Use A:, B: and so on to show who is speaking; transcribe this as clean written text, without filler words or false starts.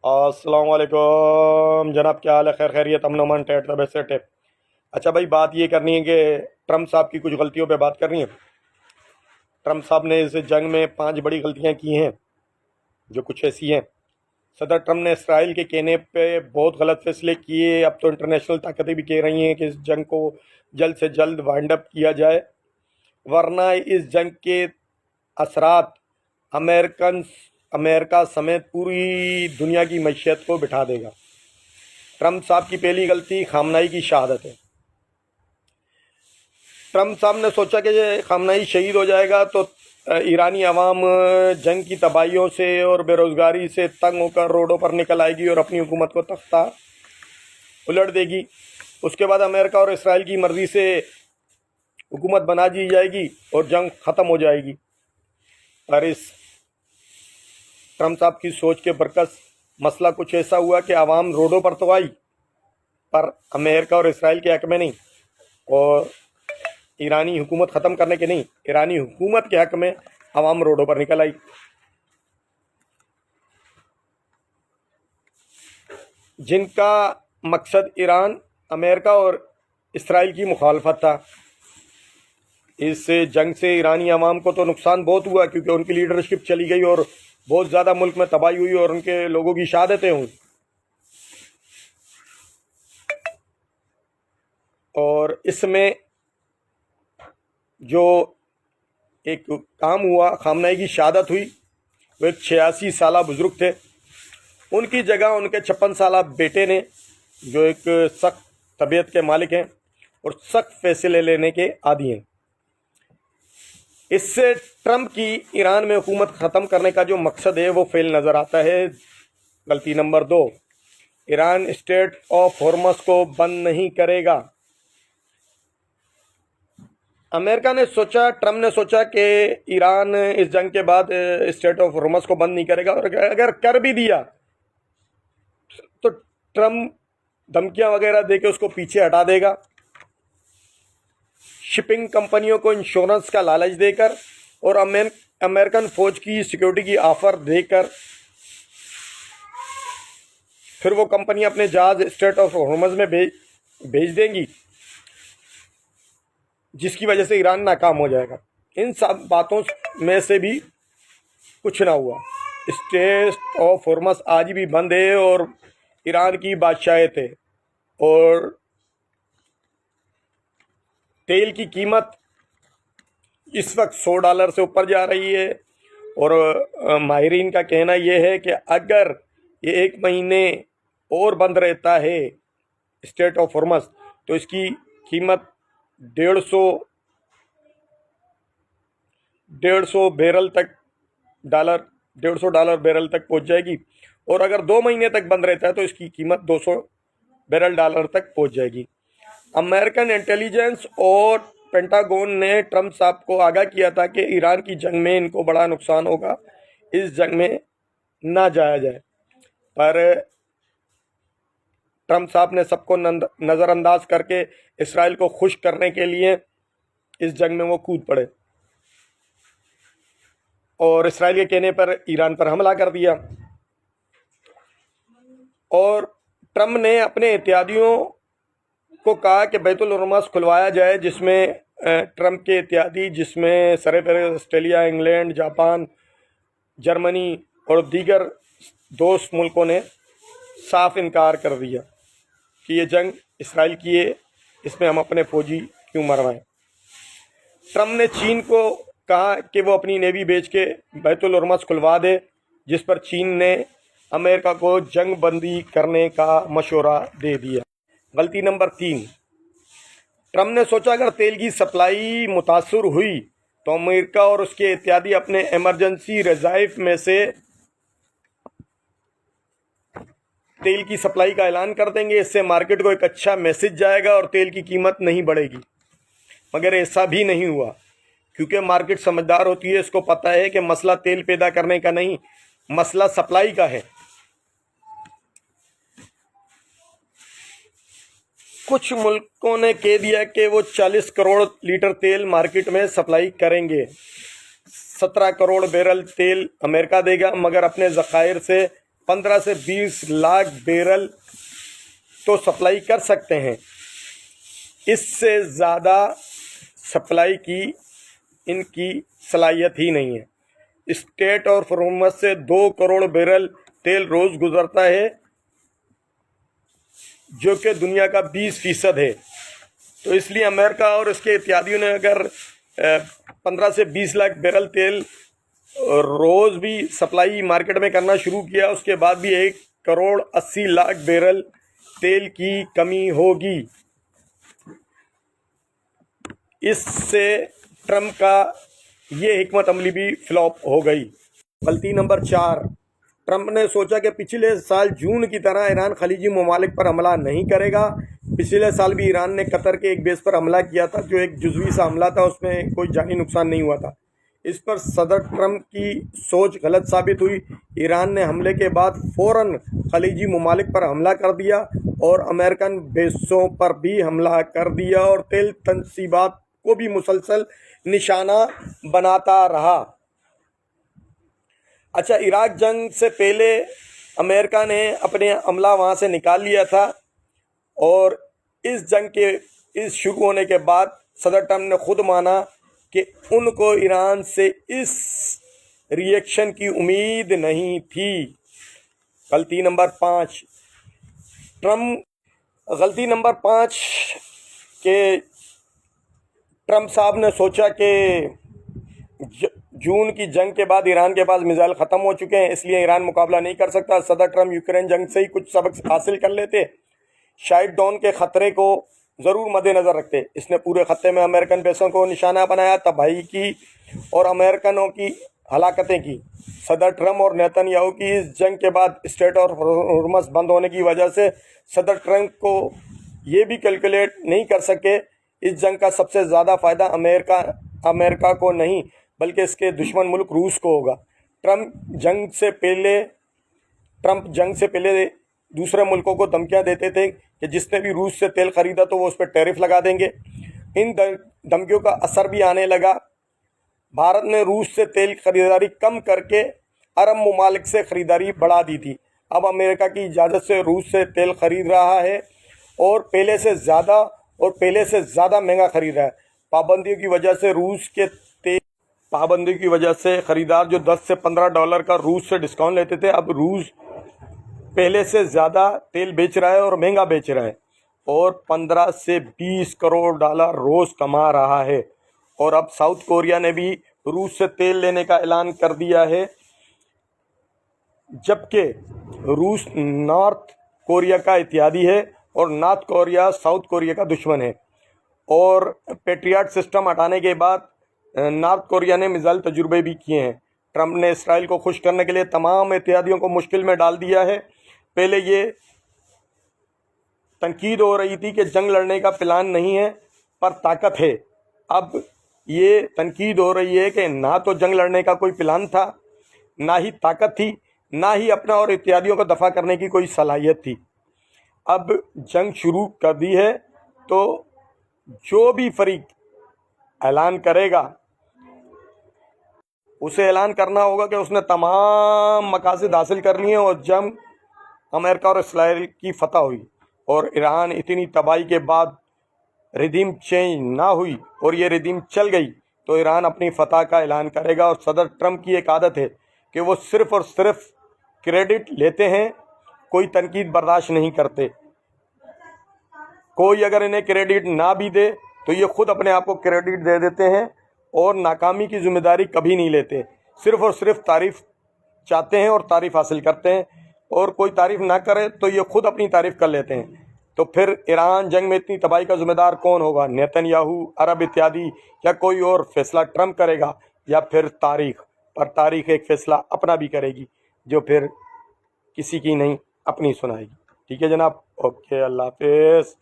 A: السلام علیکم جناب، کیا حال ہے؟ خیر خیریت، امن و امان، ٹیٹ طبع سے ٹیپ۔ اچھا بھائی، بات یہ کرنی ہے کہ ٹرمپ صاحب کی کچھ غلطیوں پہ بات کرنی ہے۔ ٹرمپ صاحب نے اس جنگ میں 5 بڑی غلطیاں کی ہیں، جو کچھ ایسی ہیں۔ صدر ٹرمپ نے اسرائیل کے کہنے پہ بہت غلط فیصلے کیے۔ اب تو انٹرنیشنل طاقتیں بھی کہہ رہی ہیں کہ اس جنگ کو جلد سے جلد وائنڈ اپ کیا جائے، ورنہ اس جنگ کے اثرات امریکہ سمیت پوری دنیا کی معیشت کو بٹھا دے گا۔ ٹرمپ صاحب کی پہلی غلطی خامنائی کی شہادت ہے۔ ٹرمپ صاحب نے سوچا کہ یہ خامنائی شہید ہو جائے گا تو ایرانی عوام جنگ کی تباہیوں سے اور بے روزگاری سے تنگ ہو کر روڈوں پر نکل آئے گی اور اپنی حکومت کو تختہ الٹ دے گی۔ اس کے بعد امریکہ اور اسرائیل کی مرضی سے حکومت بنا دی جائے گی اور جنگ ختم ہو جائے گی۔ پر اس ٹرمپ صاحب کی سوچ کے برعکس مسئلہ کچھ ایسا ہوا کہ عوام روڈوں پر تو آئی، پر امریکہ اور اسرائیل کے حق میں نہیں، اور ایرانی حکومت ختم کرنے کے نہیں، ایرانی حکومت کے حق میں عوام روڈوں پر نکل آئی، جن کا مقصد ایران، امریکہ اور اسرائیل کی مخالفت تھا۔ اس جنگ سے ایرانی عوام کو تو نقصان بہت ہوا، کیونکہ ان کی لیڈرشپ چلی گئی اور بہت زیادہ ملک میں تباہی ہوئی اور ان کے لوگوں کی شہادتیں ہوئیں۔ اور اس میں جو ایک کام ہوا، خامنائی کی شہادت ہوئی، وہ ایک 86 سالہ بزرگ تھے۔ ان کی جگہ ان کے 56 سالہ بیٹے نے، جو ایک سخت طبیعت کے مالک ہیں اور سخت فیصلے لینے کے عادی ہیں۔ اس سے ٹرمپ کی ایران میں حکومت ختم کرنے کا جو مقصد ہے وہ فیل نظر آتا ہے۔ غلطی number 2، Iran street of harms کو بند نہیں کرے گا۔ امریکہ نے سوچا، ٹرمپ نے سوچا کہ ایران اس جنگ کے بعد اسٹریٹ آف ہارمز کو بند نہیں کرے گا، اور اگر کر بھی دیا تو ٹرمپ دھمکیاں وغیرہ دے کے اس کو پیچھے ہٹا دے گا، شپنگ کمپنیوں کو انشورنس کا لالچ دے کر اور امریکن فوج کی سیکیورٹی کی آفر دے کر پھر وہ کمپنی اپنے جہاز اسٹریٹ آف ہارمز میں بھیج دیں گی، جس کی وجہ سے ایران ناکام ہو جائے گا۔ ان سب باتوں میں سے بھی کچھ نہ ہوا۔ اسٹریٹ آف ہارمز آج بھی بند ہے اور ایران کی بادشاہت ہے، اور تیل کی قیمت اس وقت $100 سے اوپر جا رہی ہے، اور ماہرین کا کہنا یہ ہے کہ اگر یہ 1 مہینے اور بند رہتا ہے اسٹریٹ آف ہارمز تو اس کی قیمت $150 بیرل تک $150 بیرل تک پہنچ جائے گی، اور اگر 2 مہینے تک بند رہتا ہے تو اس کی قیمت $200 بیرل تک پہنچ جائے گی۔ امریکن انٹیلیجنس اور پینٹاگون نے ٹرمپ صاحب کو آگاہ کیا تھا کہ ایران کی جنگ میں ان کو بڑا نقصان ہوگا، اس جنگ میں نہ جایا جائے، پر ٹرمپ صاحب نے سب کو نظر انداز کر کے اسرائیل کو خوش کرنے کے لیے اس جنگ میں وہ کود پڑے اور اسرائیل کے کہنے پر ایران پر حملہ کر دیا۔ اور ٹرمپ نے اپنے اتحادیوں کو کہا کہ بیت الحرمز کھلوایا جائے، جس میں ٹرمپ کے اتحادی، جس میں سرفہرست آسٹریلیا، انگلینڈ، جاپان، جرمنی اور دیگر دوست ملکوں نے صاف انکار کر دیا کہ یہ جنگ اسرائیل کی ہے، اس میں ہم اپنے فوجی کیوں مروائیں۔ ٹرمپ نے چین کو کہا کہ وہ اپنی نیوی بھیج کے بیت الحرمز کھلوا دے، جس پر چین نے امریکہ کو جنگ بندی کرنے کا مشورہ دے دیا۔ غلطی نمبر 3، ٹرمپ نے سوچا اگر تیل کی سپلائی متاثر ہوئی تو امریکہ اور اس کے اتحادی اپنے ایمرجنسی ریزرو میں سے تیل کی سپلائی کا اعلان کر دیں گے، اس سے مارکیٹ کو ایک اچھا میسج جائے گا اور تیل کی قیمت نہیں بڑھے گی۔ مگر ایسا بھی نہیں ہوا، کیونکہ مارکیٹ سمجھدار ہوتی ہے، اس کو پتہ ہے کہ مسئلہ تیل پیدا کرنے کا نہیں، مسئلہ سپلائی کا ہے۔ کچھ ملکوں نے کہہ دیا کہ وہ 40 کروڑ لیٹر تیل مارکیٹ میں سپلائی کریں گے، 17 کروڑ بیرل تیل امریکہ دے گا، مگر اپنے ذخائر سے 15 سے 20 لاکھ بیرل تو سپلائی کر سکتے ہیں، اس سے زیادہ سپلائی کی ان کی صلاحیت ہی نہیں ہے۔ اسٹریٹ آف ہارمز سے 2 کروڑ بیرل تیل روز گزرتا ہے، جو کہ دنیا کا 20% ہے۔ تو اس لیے امریکہ اور اس کے اتحادیوں نے اگر 15 سے 20 لاکھ بیرل تیل روز بھی سپلائی مارکیٹ میں کرنا شروع کیا، اس کے بعد بھی 1 کروڑ 80 لاکھ بیرل تیل کی کمی ہوگی۔ اس سے ٹرمپ کا یہ حکمت عملی بھی فلاپ ہو گئی۔ غلطی نمبر 4، ٹرمپ نے سوچا کہ پچھلے سال جون کی طرح ایران خلیجی ممالک پر حملہ نہیں کرے گا۔ پچھلے سال بھی ایران نے قطر کے ایک بیس پر حملہ کیا تھا، جو ایک جزوی سا حملہ تھا، اس میں کوئی جانی نقصان نہیں ہوا تھا۔ اس پر صدر ٹرمپ کی سوچ غلط ثابت ہوئی۔ ایران نے حملے کے بعد فوراً خلیجی ممالک پر حملہ کر دیا اور امریکن بیسوں پر بھی حملہ کر دیا اور تیل تنصیبات کو بھی مسلسل نشانہ بناتا رہا۔ اچھا، عراق جنگ سے پہلے امریکہ نے اپنے عملہ وہاں سے نکال لیا تھا، اور اس جنگ کے شروع ہونے کے بعد صدر ٹرمپ نے خود مانا کہ ان کو ایران سے اس ریئیکشن کی امید نہیں تھی۔ غلطی نمبر 5، کہ ٹرمپ صاحب نے سوچا کہ جون کی جنگ کے بعد ایران کے پاس میزائل ختم ہو چکے ہیں، اس لیے ایران مقابلہ نہیں کر سکتا۔ صدر ٹرمپ یوکرین جنگ سے ہی کچھ سبق حاصل کر لیتے، شاید ڈون کے خطرے کو ضرور مد نظر رکھتے۔ اس نے پورے خطے میں امریکن بیسوں کو نشانہ بنایا، تباہی کی اور امریکنوں کی ہلاکتیں کی۔ صدر ٹرمپ اور نیتن یاہو کی اس جنگ کے بعد اسٹریٹ آف ہارمز بند ہونے کی وجہ سے صدر ٹرمپ کو یہ بھی کیلکولیٹ نہیں کر سکے اس جنگ کا سب سے زیادہ فائدہ امریکہ کو نہیں بلکہ اس کے دشمن ملک روس کو ہوگا۔ ٹرمپ جنگ سے پہلے دوسرے ملکوں کو دھمکیاں دیتے تھے کہ جس نے بھی روس سے تیل خریدا تو وہ اس پہ ٹیرف لگا دیں گے۔ ان دھمکیوں کا اثر بھی آنے لگا۔ بھارت نے روس سے تیل خریداری کم کر کے عرب ممالک سے خریداری بڑھا دی تھی۔ اب امریکہ کی اجازت سے روس سے تیل خرید رہا ہے اور پہلے سے زیادہ مہنگا خرید رہا ہے۔ پابندیوں کی وجہ سے خریدار جو $10 سے $15 کا روس سے ڈسکاؤنٹ لیتے تھے، اب روس پہلے سے زیادہ تیل بیچ رہا ہے اور مہنگا بیچ رہا ہے، اور 15 سے 20 کروڑ ڈالر روز کما رہا ہے۔ اور اب ساؤتھ کوریا نے بھی روس سے تیل لینے کا اعلان کر دیا ہے، جبکہ روس نارتھ کوریا کا اتحادی ہے اور نارتھ کوریا ساؤتھ کوریا کا دشمن ہے۔ اور پیٹریاٹ سسٹم ہٹانے کے بعد نارتھ کوریا نے میزائل تجربے بھی کیے ہیں۔ ٹرمپ نے اسرائیل کو خوش کرنے کے لیے تمام اتحادیوں کو مشکل میں ڈال دیا ہے۔ پہلے یہ تنقید ہو رہی تھی کہ جنگ لڑنے کا پلان نہیں ہے پر طاقت ہے، اب یہ تنقید ہو رہی ہے کہ نہ تو جنگ لڑنے کا کوئی پلان تھا، نہ ہی طاقت تھی، نہ ہی اپنا اور اتحادیوں کو دفاع کرنے کی کوئی صلاحیت تھی۔ اب جنگ شروع کر دی ہے تو جو بھی فریق اعلان کرے گا اسے اعلان کرنا ہوگا کہ اس نے تمام مقاصد حاصل کر لیے اور جنگ امریکہ اور اسرائیل کی فتح ہوئی اور ایران اتنی تباہی کے بعد ردیم چینج نہ ہوئی اور یہ ردیم چل گئی تو ایران اپنی فتح کا اعلان کرے گا۔ اور صدر ٹرمپ کی ایک عادت ہے کہ وہ صرف اور صرف کریڈٹ لیتے ہیں، کوئی تنقید برداشت نہیں کرتے۔ کوئی اگر انہیں کریڈٹ نہ بھی دے تو یہ خود اپنے آپ کو کریڈٹ دے دیتے ہیں اور ناکامی کی ذمہ داری کبھی نہیں لیتے، صرف اور صرف تعریف چاہتے ہیں اور تعریف حاصل کرتے ہیں، اور کوئی تعریف نہ کرے تو یہ خود اپنی تعریف کر لیتے ہیں۔ تو پھر ایران جنگ میں اتنی تباہی کا ذمہ دار کون ہوگا؟ نیتن یاہو، عرب اتحادی، یا کوئی اور؟ فیصلہ ٹرمپ کرے گا یا پھر تاریخ؟ پر تاریخ ایک فیصلہ اپنا بھی کرے گی جو پھر کسی کی نہیں اپنی سنائے گی۔ ٹھیک ہے جناب، اوکے، اللہ حافظ۔